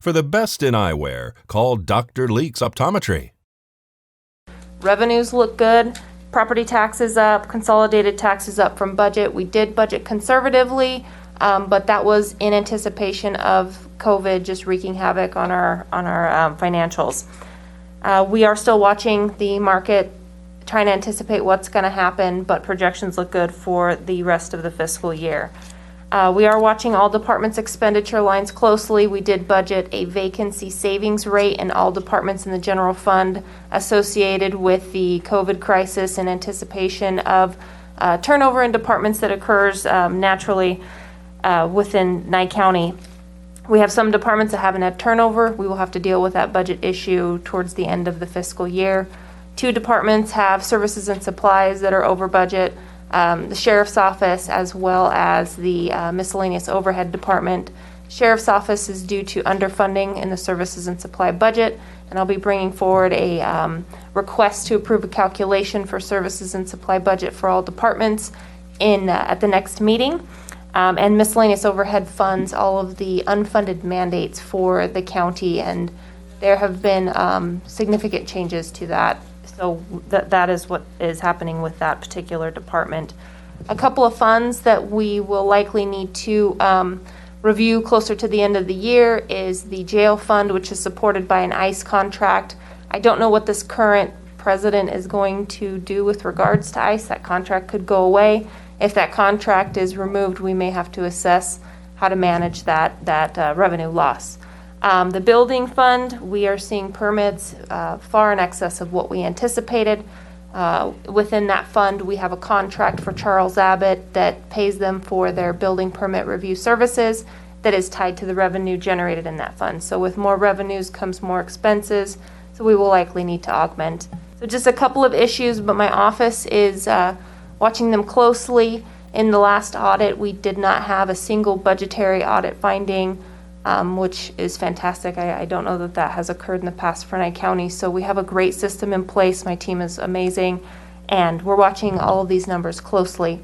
For the best in eyewear, call Dr. Leeks Optometry. Revenues look good. Property taxes up, consolidated taxes up from budget. We did budget conservatively, but that was in anticipation of COVID just wreaking havoc on our financials. We are still watching the market, trying to anticipate what's going to happen, but projections look good for the rest of the fiscal year. We are watching all departments' expenditure lines closely. We did budget a vacancy savings rate in all departments in the general fund associated with the COVID crisis in anticipation of turnover in departments that occurs naturally within Nye County. We have some departments that haven't had turnover. We will have to deal with that budget issue towards the end of the fiscal year. 2 departments have services and supplies that are over budget. The Sheriff's Office as well as the miscellaneous overhead department. Sheriff's Office is due to underfunding in the services and supply budget, and I'll be bringing forward a request to approve a calculation for services and supply budget for all departments at the next meeting. And miscellaneous overhead funds all of the unfunded mandates for the county, and there have been significant changes to that. So that is what is happening with that particular department. A couple of funds that we will likely need to review closer to the end of the year is the jail fund, which is supported by an ICE contract. I don't know what this current president is going to do with regards to ICE. That contract could go away. If that contract is removed, we may have to assess how to manage that revenue loss. The building fund, we are seeing permits far in excess of what we anticipated. Within that fund, we have a contract for Charles Abbott that pays them for their building permit review services that is tied to the revenue generated in that fund. So with more revenues comes more expenses, so we will likely need to augment. So just a couple of issues, but my office is watching them closely. In the last audit, we did not have a single budgetary audit finding, which is fantastic. I don't know that that has occurred in the past for Nye County. So we have a great system in place. My team is amazing, and we're watching all of these numbers closely.